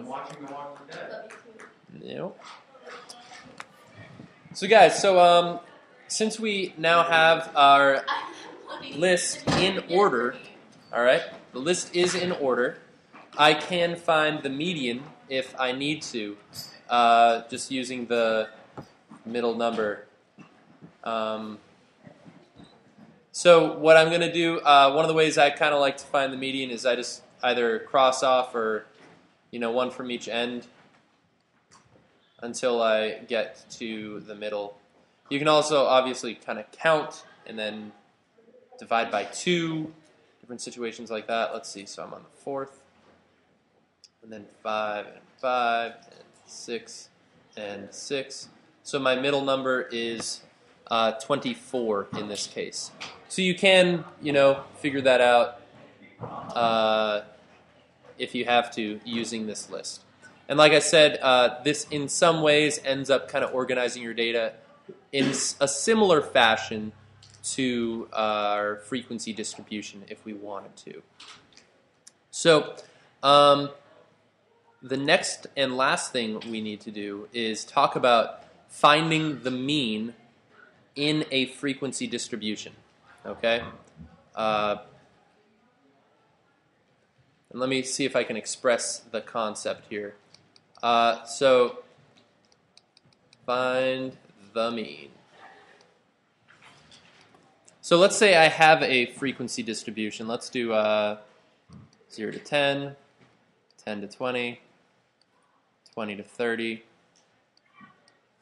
watching The Walking Dead. Yep. So guys, since we now have our list in order, all right, the list is in order, I can find the median if I need to, just using the middle number. So what I'm going to do, one of the ways I kind of like to find the median is I just either cross off or, one from each end until I get to the middle. You can also obviously kind of count and then divide by 2, different situations like that. Let's see, so I'm on the 4th, and then 5, and 5, and 6, and 6. So my middle number is 24 in this case. So you can, figure that out if you have to using this list. And like I said, this in some ways ends up kind of organizing your data in a similar fashion to our frequency distribution if we wanted to. So the next and last thing we need to do is talk about finding the mean in a frequency distribution. Okay? And let me see if I can express the concept here. So find the mean. So let's say I have a frequency distribution. Let's do 0 to 10, 10 to 20, 20 to 30,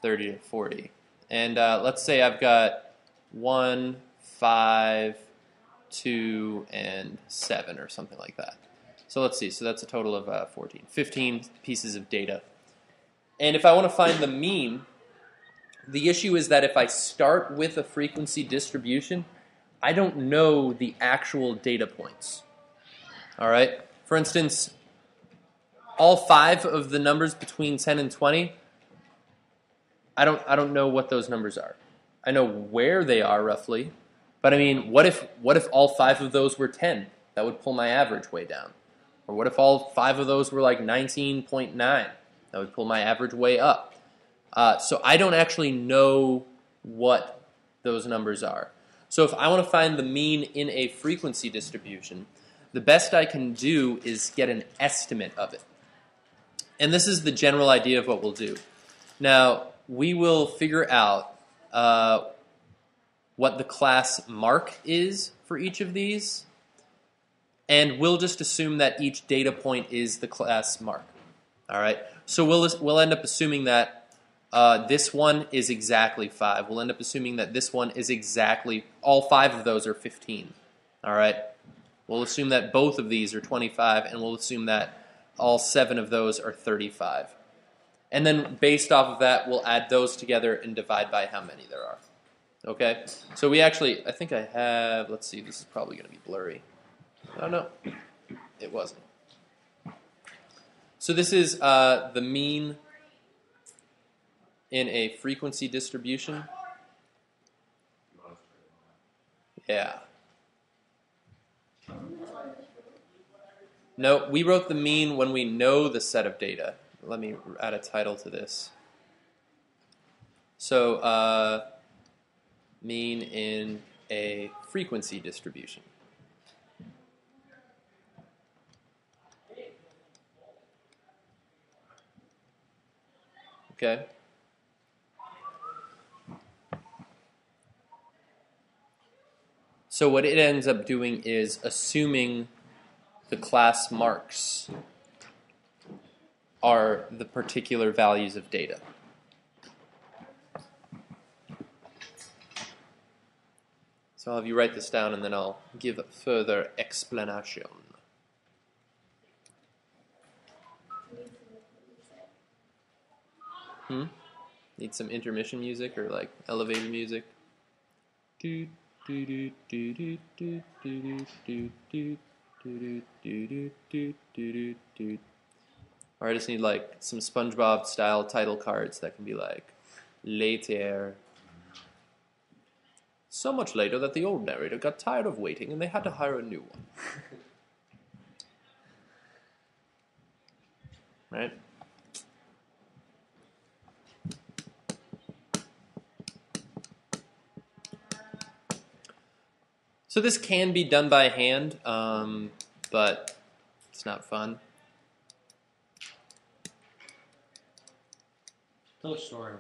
30 to 40. And let's say I've got 1, 5, 2, and 7 or something like that. So let's see. So that's a total of 14, 15 pieces of data. And if I want to find the mean, the issue is that if I start with a frequency distribution, I don't know the actual data points. All right? For instance, all 5 of the numbers between 10 and 20, I don't know what those numbers are. I know where they are roughly, but I mean, what if all 5 of those were 10? That would pull my average way down. Or what if all 5 of those were like 19.9? That would pull my average way up. So I don't actually know what those numbers are. So if I want to find the mean in a frequency distribution, the best I can do is get an estimate of it. And this is the general idea of what we'll do. Now, we will figure out what the class mark is for each of these, and we'll just assume that each data point is the class mark. All right? So we'll end up assuming that this one is exactly 5. We'll end up assuming that this one is exactly, all 5 of those are 15. All right? We'll assume that both of these are 25, and we'll assume that all 7 of those are 35. And then based off of that, we'll add those together and divide by how many there are. Okay? So we actually, I think I have, let's see, this is probably going to be blurry. Oh, no. It wasn't. So this is the mean in a frequency distribution. Yeah. No, we wrote the mean when we know the set of data. Let me add a title to this. So, mean in a frequency distribution. Okay? So what it ends up doing is assuming the class marks are the particular values of data. So I'll have you write this down and then I'll give further explanation. Need some intermission music or like elevator music? Or I just need like some SpongeBob style title cards that can be like later. So much later that the old narrator got tired of waiting and they had to hire a new one. right? So this can be done by hand, but it's not fun. Tell a story.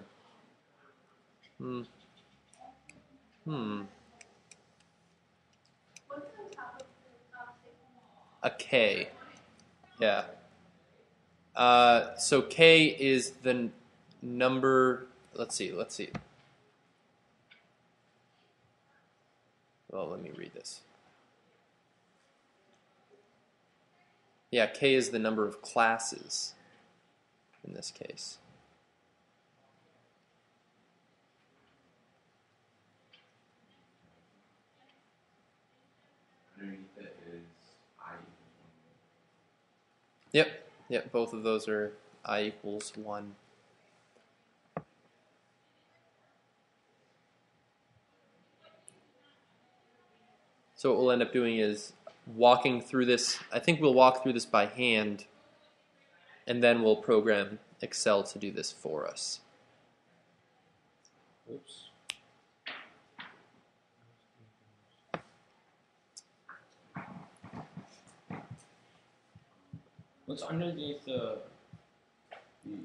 A K. Yeah. So K is the number. Let's see. Well, let me read this. Yeah, K is the number of classes in this case. Underneath it is I. Yep, both of those are I equals 1. So what we'll end up doing is walking through this. I think we'll walk through this by hand, and then we'll program Excel to do this for us. Oops. What's underneath the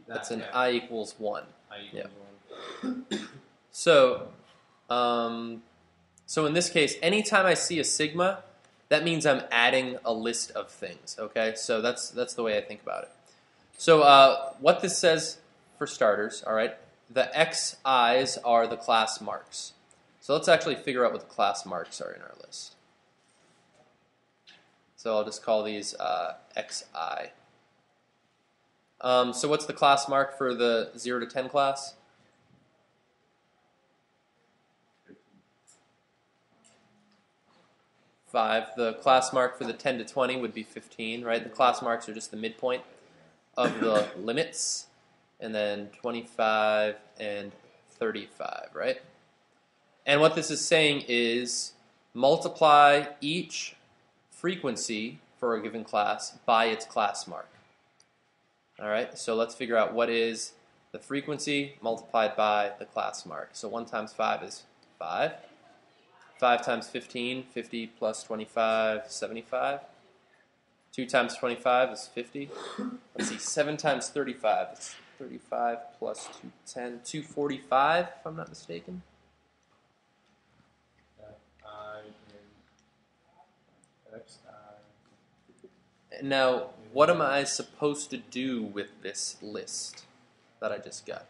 That's an I equals 1. I equals 1. So in this case, anytime I see a sigma, that means I'm adding a list of things. Okay, so that's the way I think about it. So what this says for starters, all right, the XI's are the class marks. So let's actually figure out what the class marks are in our list. So I'll just call these XI. So what's the class mark for the 0 to 10 class? 5. The class mark for the 10 to 20 would be 15, right? The class marks are just the midpoint of the limits. And then 25 and 35, right? And what this is saying is multiply each frequency for a given class by its class mark. All right, so let's figure out what is the frequency multiplied by the class mark. So 1 times 5 is 5. 5 times 15, 50 plus 25, 75. 2 times 25 is 50. Let's see, 7 times 35 is 35 plus 210, 245, if I'm not mistaken. Now, what am I supposed to do with this list that I just got?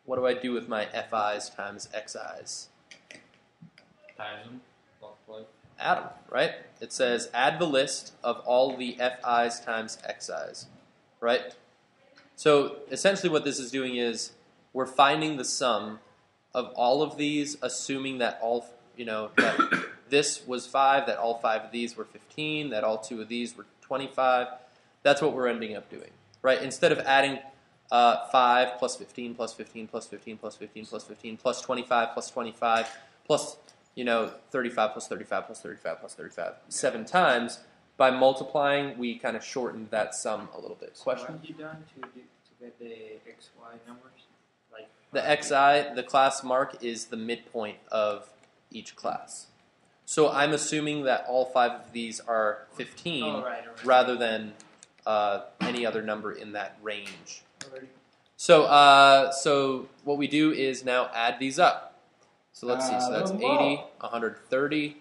What do I do with my FI's times XI's? Times them. Multiply. Add them, right? It says add the list of all the FI's times XI's, right? So essentially what this is doing is we're finding the sum of all of these, assuming that all, that this was 5, that all 5 of these were 15, that all 2 of these were 25. That's what we're ending up doing, right? Instead of adding 5 plus 15 plus 15 plus 15 plus 15 plus 15 plus 25 plus 25 plus 35 plus 35 plus 35 plus 35 7 times, by multiplying, we kind of shortened that sum a little bit. Question? What have you done to get the XY numbers? Like the XI, the class mark, is the midpoint of each class. So I'm assuming that all 5 of these are 15 rather than any other number in that range. So what we do is now add these up. So let's see. So that's 80, 130,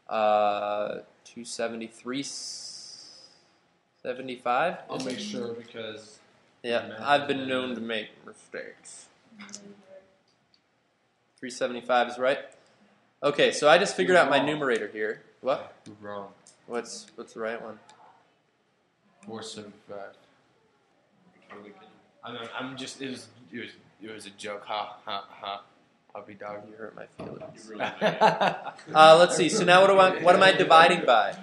273, 75. I'll make sure because Yeah, I've been known to make mistakes. 375 is right. Okay, so I just figured out my numerator here. What? You're wrong. What's the right one? 475. I'm just. It was a joke. Ha ha ha. Puppy dog. You hurt my feelings. You really did. Let's see. So now what am I dividing by?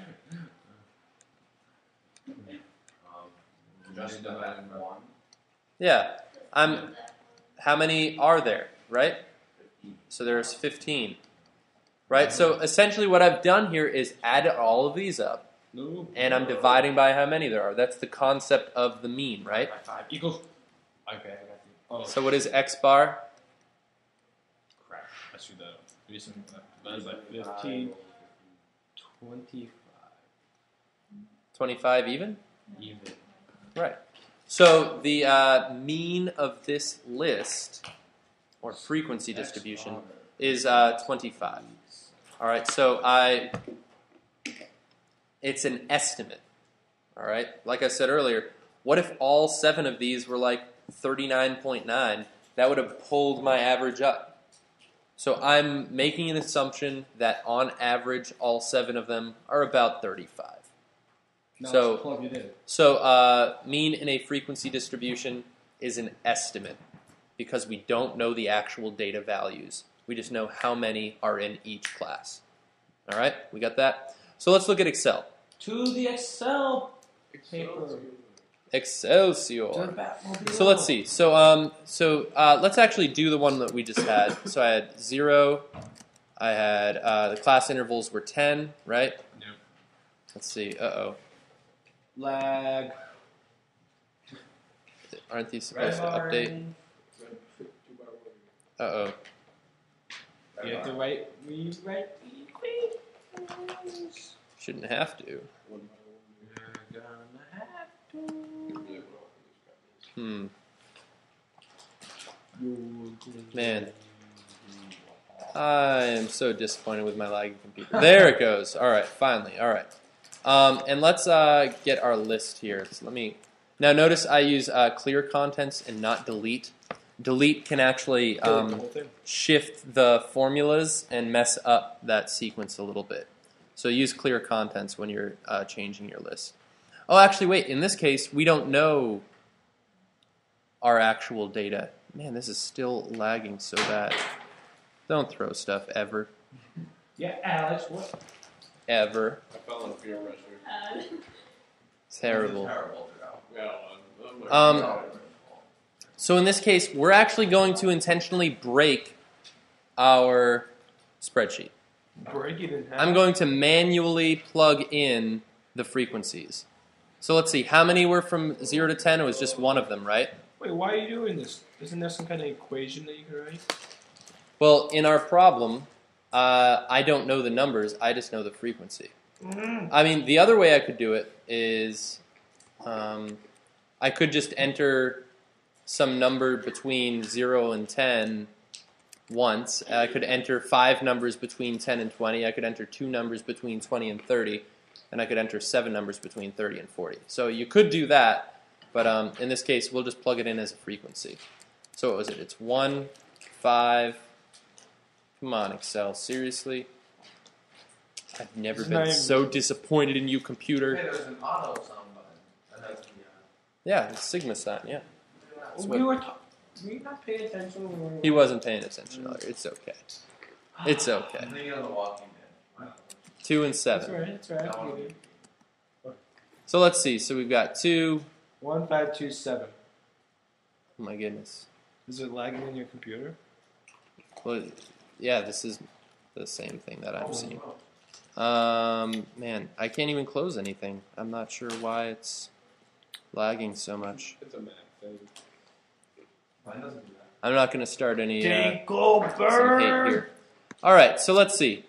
Just divided by 1. Yeah. How many are there, right? So there's 15. Right? So essentially what I've done here is add all of these up, No. and I'm dividing by how many there are. That's the concept of the mean, right? By 5 equals. Okay, I got you. Oh, So what is x bar? crap. I screwed that up. That's like 15, 25. 25 even? Even. Right. So the mean of this list, or frequency distribution, is 25. All right, so it's an estimate. All right, like I said earlier, what if all 7 of these were like 39.9? That would have pulled my average up. So I'm making an assumption that on average, all 7 of them are about 35. Now So- let's plug it in. So mean in a frequency distribution is an estimate because we don't know the actual data values. We just know how many are in each class. All right, we got that? So let's look at Excel. To the Excel paper. Excelsior. So let's see. So let's actually do the one that we just had. So I had 0. I had the class intervals were 10, right? Yep. Let's see. Uh-oh. Lag. Aren't these supposed to update? Uh-oh. You have to write. Shouldn't have to. You're gonna have to. Man. I am so disappointed with my lagging computer. There it goes. All right, finally. All right. And let's get our list here. So now notice I use clear contents and not delete. Delete can actually The whole thing. shift the formulas and mess up that sequence a little bit. So use clear contents when you're changing your list. Oh, actually, wait. In this case, we don't know our actual data. Man, this is still lagging so bad. Don't throw stuff ever. Yeah, Alex, what? Ever. I fell under peer pressure. Terrible. Terrible. Yeah, So in this case, we're actually going to intentionally break our spreadsheet. Break it in half. I'm going to manually plug in the frequencies. So let's see, how many were from 0 to 10? It was just one of them, right? Wait, why are you doing this? Isn't there some kind of equation that you can write? Well, in our problem, I don't know the numbers, I just know the frequency. I mean, the other way I could do it is I could just enter some number between 0 and 10 once. I could enter 5 numbers between 10 and 20. I could enter 2 numbers between 20 and 30. And I could enter 7 numbers between 30 and 40. So you could do that, but in this case, we'll just plug it in as a frequency. So what was it? It's 1, 5. Come on, Excel, seriously? I've never It's been not even- so disappointed in you, computer. Hey, there's an auto sound button. And that's the, Yeah, it's Sigma sign, yeah. That's what- Were you not paying attention when we were... He wasn't paying attention earlier. It's okay. It's okay. I'm thinking of The Walking Dead. 2 and That's 7. right, that's right. That one. So let's see. So we've got 2. 1527. Oh my goodness. Is it lagging in your computer? Well, yeah, this is the same thing that I'm seeing. Oh, Man, I can't even close anything. I'm not sure why it's lagging so much. It's a Mac thing. Mine doesn't do that. I'm not going to start any some hate Dingleberg! here. All right, so let's see.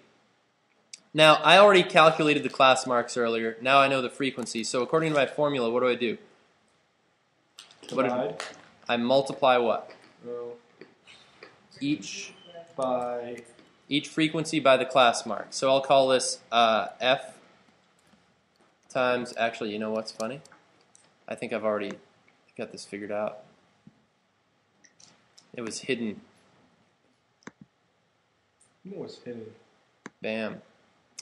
Now, I already calculated the class marks earlier. Now I know the frequency. So according to my formula, what do? Divide I multiply what? row Each by... frequency by the class mark. So I'll call this F times... Actually, you know what's funny? I think I've already got this figured out. It was hidden. What was hidden? Bam.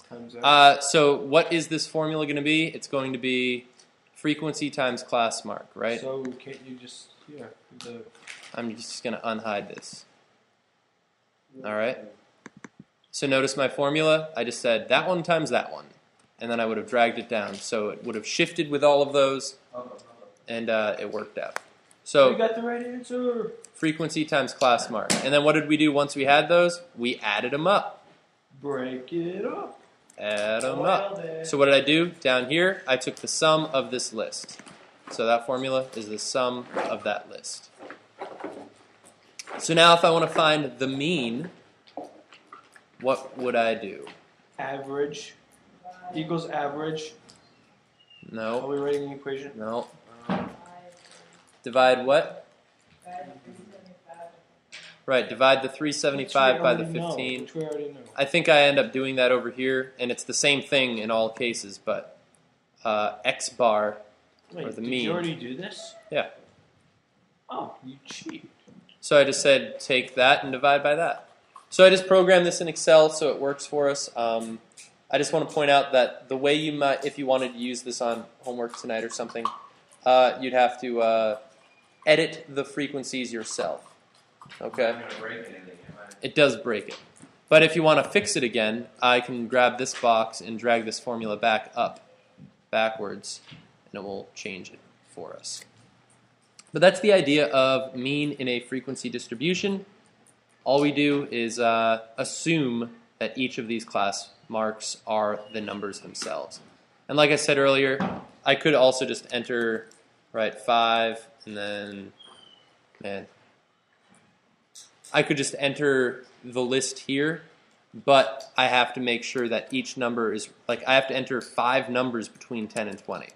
Times X. So what is this formula going to be? It's going to be frequency times class mark, right? So can't you just... Yeah. I'm just going to unhide this. All right? So notice my formula. I just said that one times that one. And then I would have dragged it down. So it would have shifted with all of those, and it worked out. You So got the right answer! frequency times class mark. And then what did we do once we had those? We added them up. Break it up. add them up. So what did I do? Down here, I took the sum of this list. So that formula is the sum of that list. So now if I want to find the mean, what would I do? Average equals average. Are No, we writing the equation? no. Divide what? Right, divide the 375 by the 15. Which we already know. I think I end up doing that over here, and it's the same thing in all cases, but x bar, Wait, or the did mean. you already do this? Yeah. Oh, you cheat. So I just said take that and divide by that. So I just programmed this in Excel so it works for us. I just want to point out that the way you might, if you wanted to use this on homework tonight or something, you'd have to edit the frequencies yourself. Okay? I'm gonna break anything, am I? It does break it. But if you want to fix it again, I can grab this box and drag this formula backwards, and it will change it for us. But that's the idea of mean in a frequency distribution. All we do is assume that each of these class marks are the numbers themselves. And like I said earlier, I could also just enter, 5, and then, I could just enter the list here, but I have to make sure that each number is, I have to enter 5 numbers between 10 and 20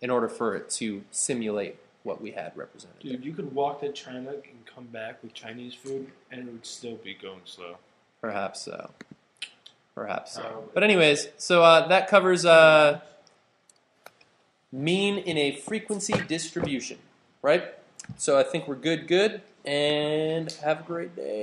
in order for it to simulate what we had represented. Dude, you could walk to China and come back with Chinese food, and it would still be going slow. Perhaps so. Perhaps so. Probably. But anyways, so that covers mean in a frequency distribution, right? So I think we're good, and have a great day.